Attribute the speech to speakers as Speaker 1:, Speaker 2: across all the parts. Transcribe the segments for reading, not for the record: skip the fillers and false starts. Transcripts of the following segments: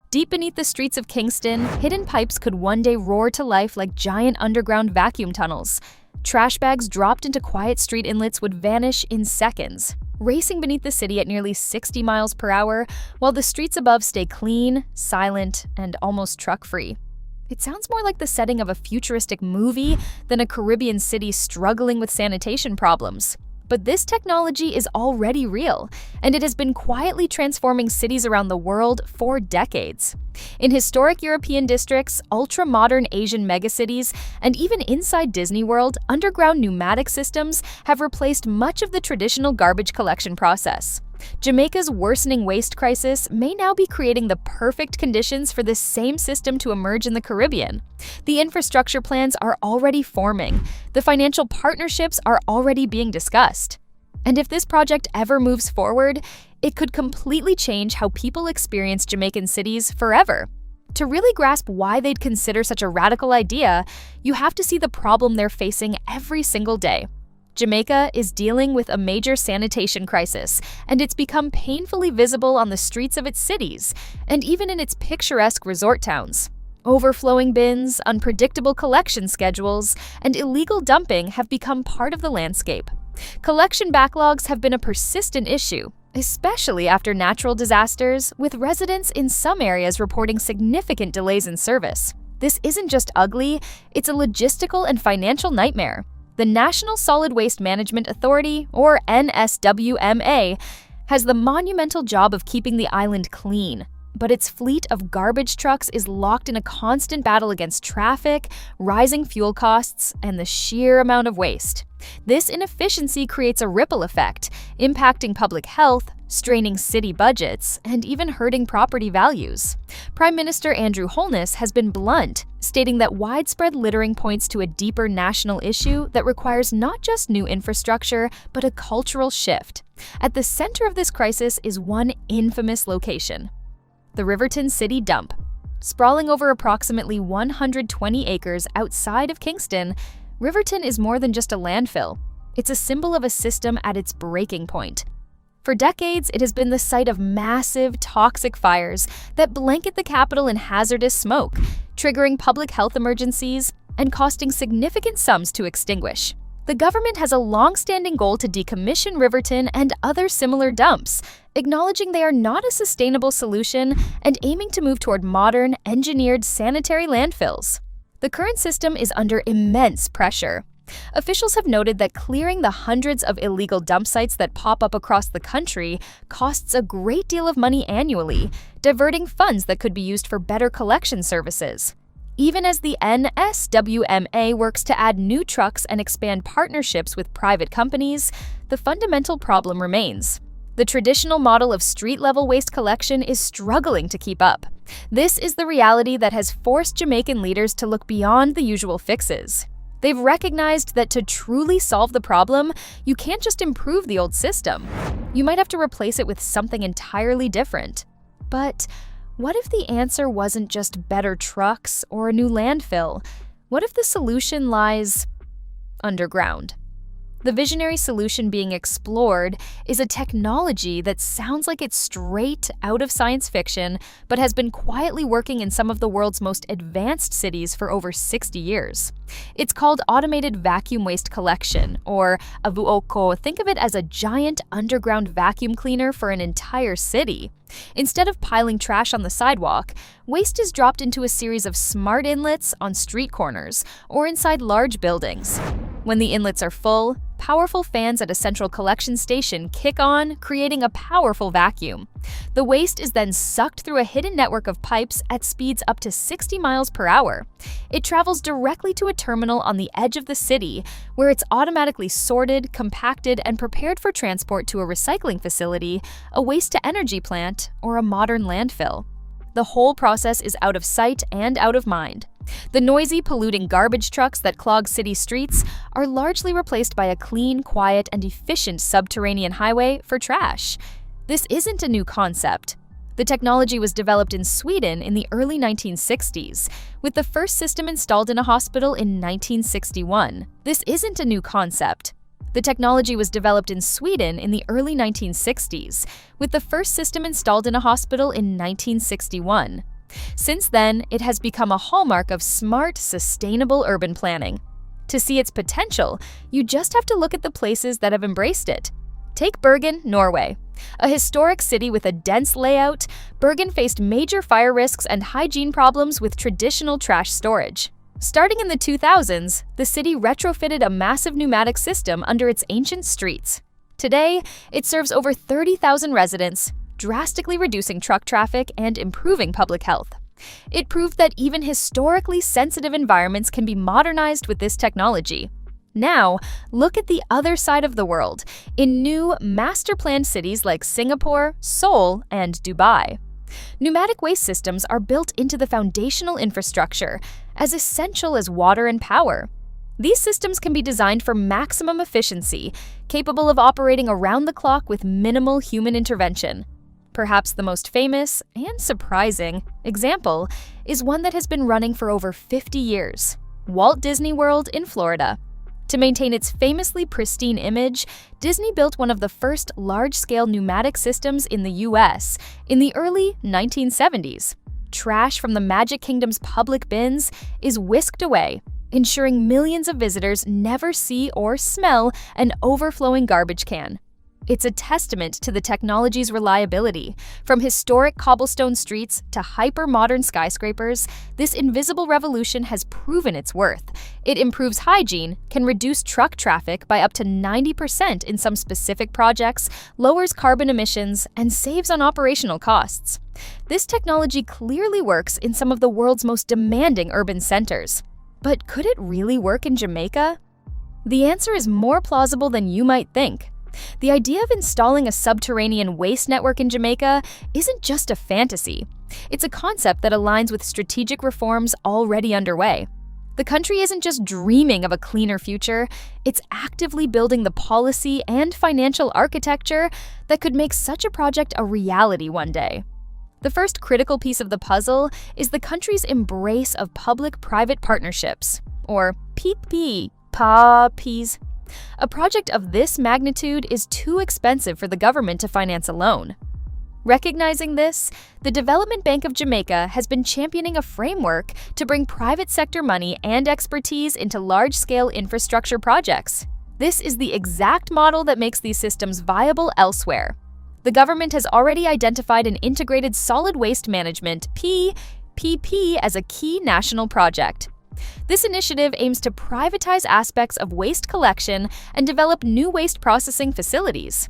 Speaker 1: Deep beneath the streets of Kingston, hidden pipes could one day roar to life like giant underground vacuum tunnels. Trash bags dropped into quiet street inlets would vanish in seconds, racing beneath the city at nearly 60 miles per hour, while the streets above stay clean, silent, and almost truck-free. It sounds more like the setting of a futuristic movie than a Caribbean city struggling with sanitation problems. But this technology is already real, and it has been quietly transforming cities around the world for decades. In historic European districts, ultra-modern Asian megacities, and even inside Disney World, underground pneumatic systems have replaced much of the traditional garbage collection process. Jamaica's worsening waste crisis may now be creating the perfect conditions for this same system to emerge in the Caribbean. The infrastructure plans are already forming. The financial partnerships are already being discussed. And if this project ever moves forward, it could completely change how people experience Jamaican cities forever. To really grasp why they'd consider such a radical idea, you have to see the problem they're facing every single day. Jamaica is dealing with a major sanitation crisis, and it's become painfully visible on the streets of its cities, and even in its picturesque resort towns. Overflowing bins, unpredictable collection schedules, and illegal dumping have become part of the landscape. Collection backlogs have been a persistent issue, especially after natural disasters, with residents in some areas reporting significant delays in service. This isn't just ugly, it's a logistical and financial nightmare. The National Solid Waste Management Authority, or NSWMA, has the monumental job of keeping the island clean, but its fleet of garbage trucks is locked in a constant battle against traffic, rising fuel costs, and the sheer amount of waste. This inefficiency creates a ripple effect, impacting public health, straining city budgets, and even hurting property values. Prime Minister Andrew Holness has been blunt, stating that widespread littering points to a deeper national issue that requires not just new infrastructure, but a cultural shift. At the center of this crisis is one infamous location: the Riverton City Dump. Sprawling over approximately 120 acres outside of Kingston, Riverton is more than just a landfill. It's a symbol of a system at its breaking point. For decades, it has been the site of massive, toxic fires that blanket the capital in hazardous smoke, triggering public health emergencies and costing significant sums to extinguish. The government has a long-standing goal to decommission Riverton and other similar dumps, acknowledging they are not a sustainable solution and aiming to move toward modern, engineered sanitary landfills. The current system is under immense pressure. Officials have noted that clearing the hundreds of illegal dump sites that pop up across the country costs a great deal of money annually, diverting funds that could be used for better collection services. Even as the NSWMA works to add new trucks and expand partnerships with private companies, the fundamental problem remains. The traditional model of street-level waste collection is struggling to keep up. This is the reality that has forced Jamaican leaders to look beyond the usual fixes. They've recognized that to truly solve the problem, you can't just improve the old system. You might have to replace it with something entirely different. But what if the answer wasn't just better trucks or a new landfill? What if the solution lies underground? The visionary solution being explored is a technology that sounds like it's straight out of science fiction, but has been quietly working in some of the world's most advanced cities for over 60 years. It's called automated vacuum waste collection, or AVAC. Think of it as a giant underground vacuum cleaner for an entire city. Instead of piling trash on the sidewalk, waste is dropped into a series of smart inlets on street corners or inside large buildings. When the inlets are full, powerful fans at a central collection station kick on, creating a powerful vacuum. The waste is then sucked through a hidden network of pipes at speeds up to 60 miles per hour. It travels directly to a terminal on the edge of the city, where it's automatically sorted, compacted, and prepared for transport to a recycling facility, a waste-to-energy plant, or a modern landfill. The whole process is out of sight and out of mind. The noisy, polluting garbage trucks that clog city streets are largely replaced by a clean, quiet, and efficient subterranean highway for trash. This isn't a new concept. The technology was developed in Sweden in the early 1960s, with the first system installed in a hospital in 1961. This isn't a new concept. The technology was developed in Sweden in the early 1960s, with the first system installed in a hospital in 1961. Since then, it has become a hallmark of smart, sustainable urban planning. To see its potential, you just have to look at the places that have embraced it. Take Bergen, Norway. A historic city with a dense layout, Bergen faced major fire risks and hygiene problems with traditional trash storage. Starting in the 2000s, the city retrofitted a massive pneumatic system under its ancient streets. Today, it serves over 30,000 residents, drastically reducing truck traffic and improving public health. It proved that even historically sensitive environments can be modernized with this technology. Now, look at the other side of the world, in new, master-planned cities like Singapore, Seoul, and Dubai. Pneumatic waste systems are built into the foundational infrastructure, as essential as water and power. These systems can be designed for maximum efficiency, capable of operating around the clock with minimal human intervention. Perhaps the most famous and surprising example is one that has been running for over 50 years, Walt Disney World in Florida. To maintain its famously pristine image, Disney built one of the first large-scale pneumatic systems in the US in the early 1970s. Trash from the Magic Kingdom's public bins is whisked away, ensuring millions of visitors never see or smell an overflowing garbage can. It's a testament to the technology's reliability. From historic cobblestone streets to hyper-modern skyscrapers, this invisible revolution has proven its worth. It improves hygiene, can reduce truck traffic by up to 90% in some specific projects, lowers carbon emissions, and saves on operational costs. This technology clearly works in some of the world's most demanding urban centers. But could it really work in Jamaica? The answer is more plausible than you might think. The idea of installing a subterranean waste network in Jamaica isn't just a fantasy. It's a concept that aligns with strategic reforms already underway. The country isn't just dreaming of a cleaner future, it's actively building the policy and financial architecture that could make such a project a reality one day. The first critical piece of the puzzle is the country's embrace of public-private partnerships, or PPPs. A project of this magnitude is too expensive for the government to finance alone. Recognizing this, the Development Bank of Jamaica has been championing a framework to bring private sector money and expertise into large-scale infrastructure projects. This is the exact model that makes these systems viable elsewhere. The government has already identified an integrated solid waste management PPP as a key national project. This initiative aims to privatize aspects of waste collection and develop new waste processing facilities.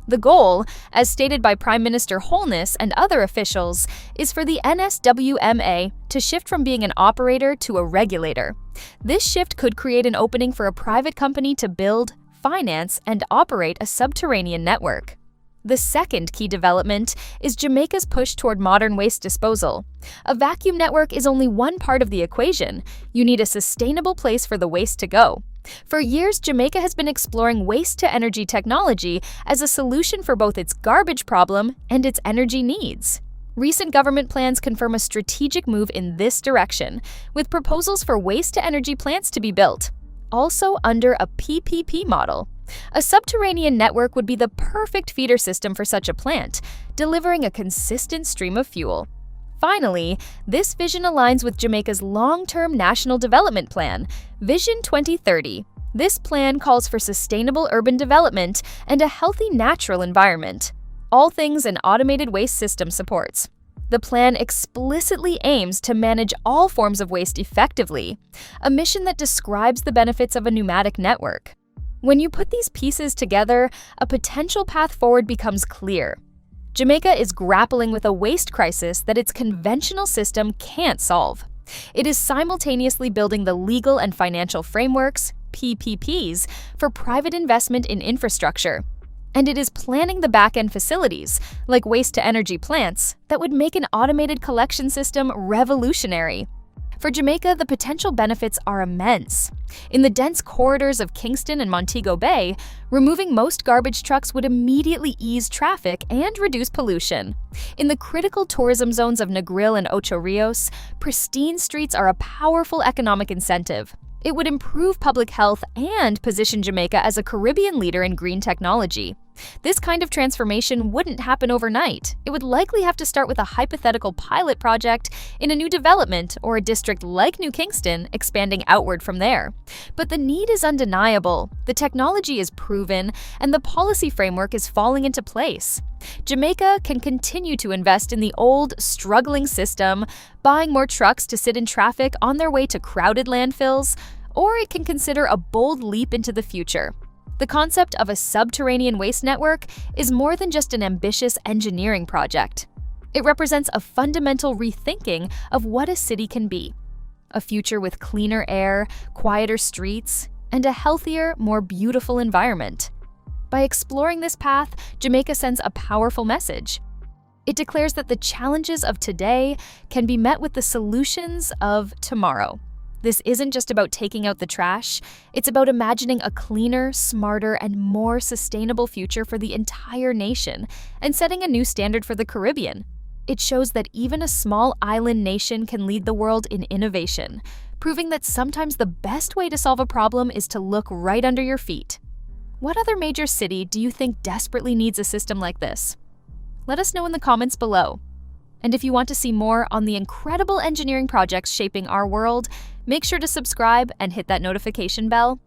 Speaker 1: The goal, as stated by Prime Minister Holness and other officials, is for the NSWMA to shift from being an operator to a regulator. This shift could create an opening for a private company to build, finance, and operate a subterranean network. The second key development is Jamaica's push toward modern waste disposal. A vacuum network is only one part of the equation. You need a sustainable place for the waste to go. For years, Jamaica has been exploring waste-to-energy technology as a solution for both its garbage problem and its energy needs. Recent government plans confirm a strategic move in this direction, with proposals for waste-to-energy plants to be built, also under a PPP model. A subterranean network would be the perfect feeder system for such a plant, delivering a consistent stream of fuel. Finally, this vision aligns with Jamaica's long-term national development plan, Vision 2030. This plan calls for sustainable urban development and a healthy natural environment, all things an automated waste system supports. The plan explicitly aims to manage all forms of waste effectively, a mission that describes the benefits of a pneumatic network. When you put these pieces together, a potential path forward becomes clear. Jamaica is grappling with a waste crisis that its conventional system can't solve. It is simultaneously building the legal and financial frameworks, PPPs, for private investment in infrastructure. And it is planning the back-end facilities, like waste-to-energy plants, that would make an automated collection system revolutionary. For Jamaica, the potential benefits are immense. In the dense corridors of Kingston and Montego Bay, removing most garbage trucks would immediately ease traffic and reduce pollution. In the critical tourism zones of Negril and Ocho Rios, pristine streets are a powerful economic incentive. It would improve public health and position Jamaica as a Caribbean leader in green technology. This kind of transformation wouldn't happen overnight. It would likely have to start with a hypothetical pilot project in a new development or a district like New Kingston, expanding outward from there. But the need is undeniable, the technology is proven, and the policy framework is falling into place. Jamaica can continue to invest in the old, struggling system, buying more trucks to sit in traffic on their way to crowded landfills, or it can consider a bold leap into the future. The concept of a subterranean waste network is more than just an ambitious engineering project. It represents a fundamental rethinking of what a city can be. A future with cleaner air, quieter streets, and a healthier, more beautiful environment. By exploring this path, Jamaica sends a powerful message. It declares that the challenges of today can be met with the solutions of tomorrow. This isn't just about taking out the trash, it's about imagining a cleaner, smarter, and more sustainable future for the entire nation, and setting a new standard for the Caribbean. It shows that even a small island nation can lead the world in innovation, proving that sometimes the best way to solve a problem is to look right under your feet. What other major city do you think desperately needs a system like this? Let us know in the comments below. And if you want to see more on the incredible engineering projects shaping our world, make sure to subscribe and hit that notification bell